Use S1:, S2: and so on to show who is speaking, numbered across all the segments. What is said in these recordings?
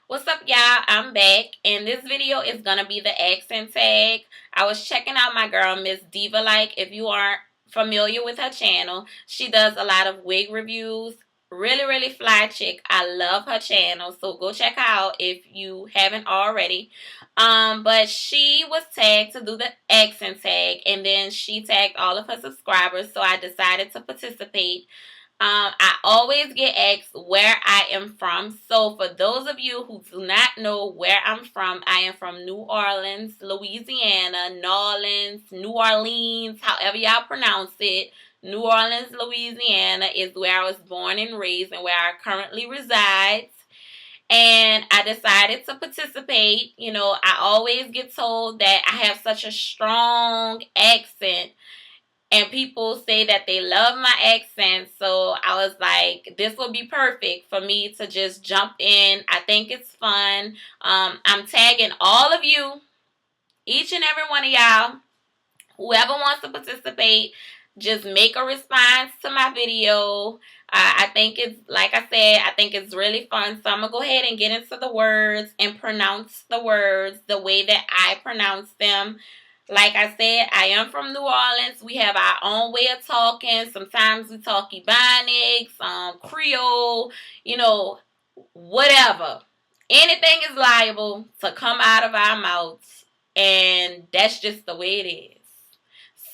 S1: What's up, y'all? I'm back, and this video is gonna be the accent tag. I was checking out my girl, Miss Diva. Like, if you aren't familiar with her channel, she does a lot of wig reviews. Really, really fly chick. I love her channel, so go check her out if you haven't already. But she was tagged to do the accent tag, and then she tagged all of her subscribers, so I decided to participate. I always get asked where I am from. So for those of you who do not know where I'm from, I am from New Orleans, Louisiana, New Orleans, however y'all pronounce it. New Orleans, Louisiana is where I was born and raised and where I currently reside. And I decided to participate. You know, I always get told that I have such a strong accent and people say that they love my accent, so I was like, this will be perfect for me to just jump in. I think it's fun. I'm tagging all of you, each and every one of y'all, whoever wants to participate. Just make a response to my video. I think it's, like I said, I think it's really fun. So I'm going to go ahead and get into the words and pronounce the words the way that I pronounce them. Like I said, I am from New Orleans. We have our own way of talking. Sometimes we talk Ebonics, Creole, you know, whatever. Anything is liable to come out of our mouths. And that's just the way it is.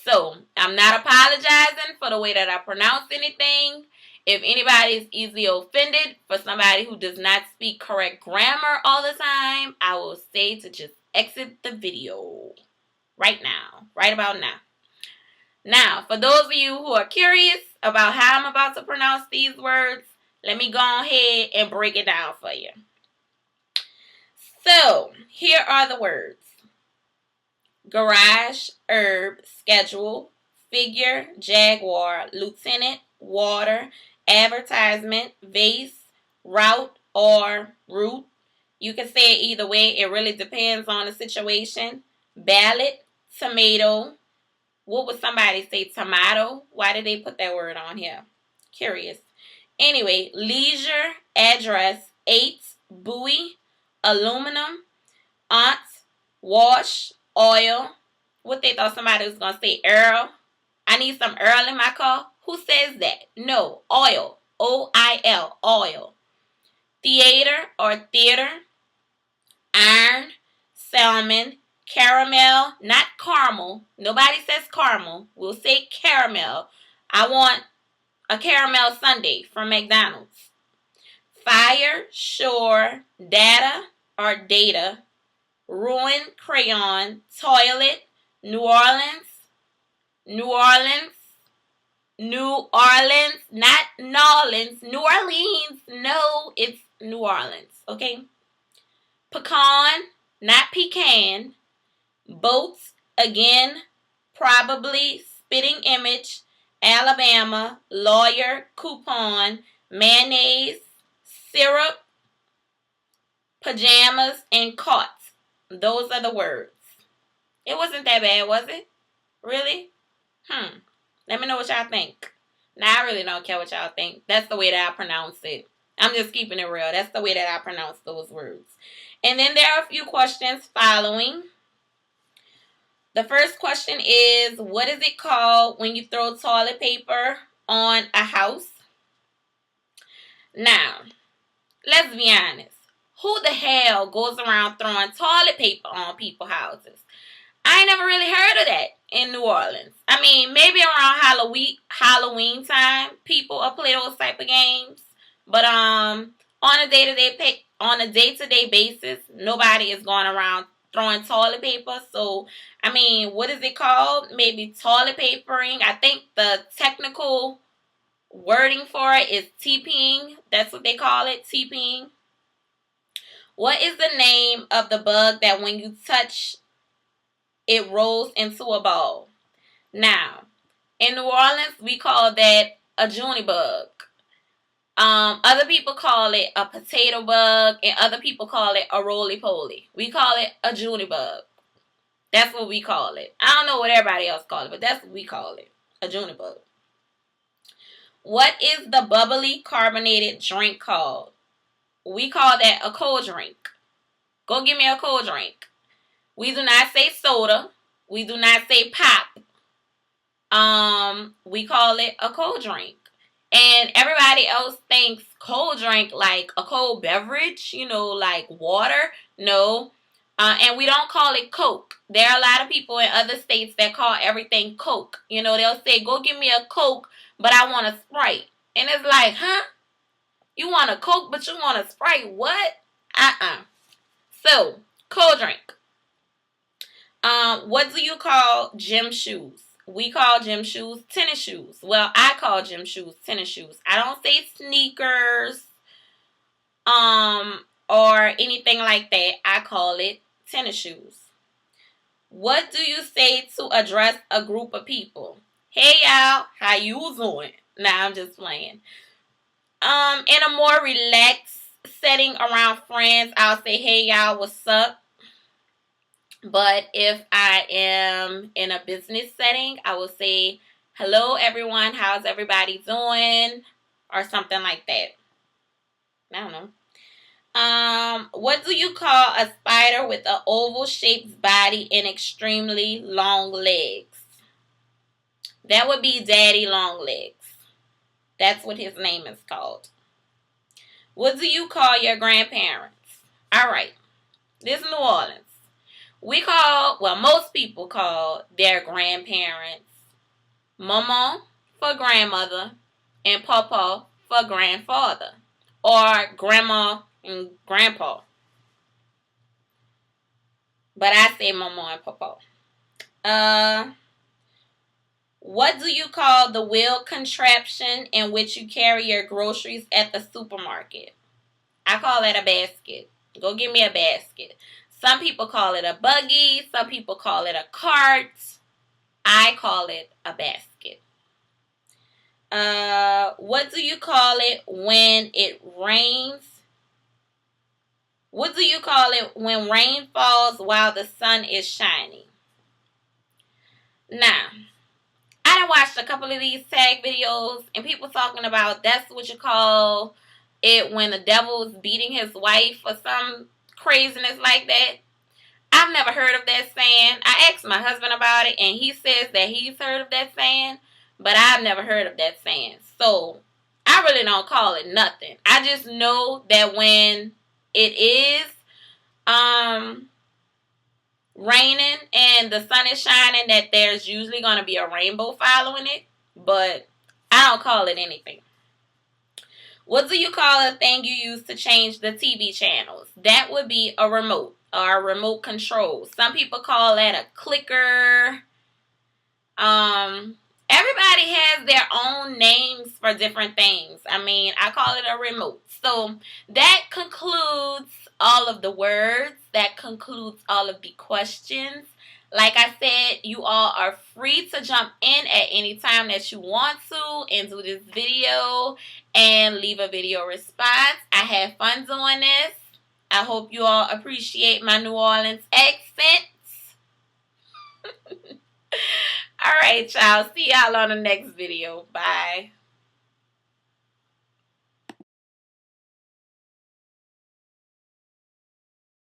S1: So, I'm not apologizing for the way that I pronounce anything. If anybody is easily offended for somebody who does not speak correct grammar all the time, I will say to just exit the video. Right now. Right about now. Now, for those of you who are curious about how I'm about to pronounce these words, let me go ahead and break it down for you. So, here are the words. Garage, herb, schedule, figure, jaguar, lieutenant, water, advertisement, vase, route, or route. You can say it either way. It really depends on the situation. Ballot, tomato. What would somebody say? Tomato? Why did they put that word on here? Curious. Anyway, leisure, address, 8, buoy, aluminum, aunt, wash, oil. What they thought somebody was going to say? Earl. I need some Earl in my car. Who says that? No. Oil. O-I-L. Oil. Theater or theater. Iron. Salmon. Caramel. Not caramel. Nobody says caramel. We'll say caramel. I want a caramel sundae from McDonald's. Fire. Shore. Data or data. Ruin, crayon, toilet, New Orleans, New Orleans, New Orleans, not Nolans, New Orleans. No, it's New Orleans, okay? Pecan, not pecan. Boats, again, probably, spitting image, Alabama, lawyer, coupon, mayonnaise, syrup, pajamas, and caught. Those are the words. It wasn't that bad, was it? Really? Let me know what y'all think. Now, I really don't care what y'all think. That's the way that I pronounce it. I'm just keeping it real. That's the way that I pronounce those words. And then there are a few questions following. The first question is, what is it called when you throw toilet paper on a house? Now, let's be honest. Who the hell goes around throwing toilet paper on people's houses? I ain't never really heard of that in New Orleans. I mean, maybe around Halloween time, people will play those type of games. But on a day-to-day basis, nobody is going around throwing toilet paper. So, I mean, what is it called? Maybe toilet papering. I think the technical wording for it is TPing. That's what they call it, TPing. What is the name of the bug that when you touch, it rolls into a ball? Now, in New Orleans, we call that a Junie bug. Other people call it a potato bug, and other people call it a roly-poly. We call it a Junie bug. That's what we call it. I don't know what everybody else calls it, but that's what we call it, a Junie bug. What is the bubbly carbonated drink called? We call that a cold drink. Go get me a cold drink. We do not say soda. We do not say pop. We call it a cold drink. And everybody else thinks cold drink like a cold beverage, like water. No. And we don't call it Coke. There are a lot of people in other states that call everything Coke. They'll say, go give me a Coke, but I want a Sprite. And it's like, huh? You want a Coke, but you want a Sprite? What? So, cold drink. What do you call gym shoes? We call gym shoes tennis shoes. Well, I call gym shoes tennis shoes. I don't say sneakers, or anything like that. I call it tennis shoes. What do you say to address a group of people? Hey y'all, how you doing? Nah, I'm just playing. In a more relaxed setting around friends, I'll say, hey y'all, what's up? But if I am in a business setting, I will say, hello everyone, how's everybody doing? Or something like that. I don't know. What do you call a spider with an oval-shaped body and extremely long legs? That would be Daddy Long Legs. That's what his name is called. What do you call your grandparents? All right. This is New Orleans. Most people call their grandparents Mama for grandmother and Papa for grandfather. Or grandma and grandpa. But I say Mama and Papa. What do you call the wheel contraption in which you carry your groceries at the supermarket? I call that a basket. Go get me a basket. Some people call it a buggy. Some people call it a cart. I call it a basket. What do you call it when it rains? What do you call it when rain falls while the sun is shining? Now, I done watched a couple of these tag videos and people talking about that's what you call it when the devil is beating his wife or some craziness like that. I've never heard of that saying. I asked my husband about it and he says that he's heard of that saying, but I've never heard of that saying. So I really don't call it nothing. I just know that when it is raining and the sun is shining, that there's usually going to be a rainbow following it, but I don't call it anything. What do you call a thing you use to change the TV channels? That would be a remote or a remote control. Some people call that a clicker. Everybody has their own names for different things. I call it a remote. So that concludes all of the words. That concludes all of the questions. Like I said, you all are free to jump in at any time that you want to and do this video and leave a video response. I had fun doing this. I hope you all appreciate my New Orleans accents. All right, y'all. See y'all on the next video. Bye.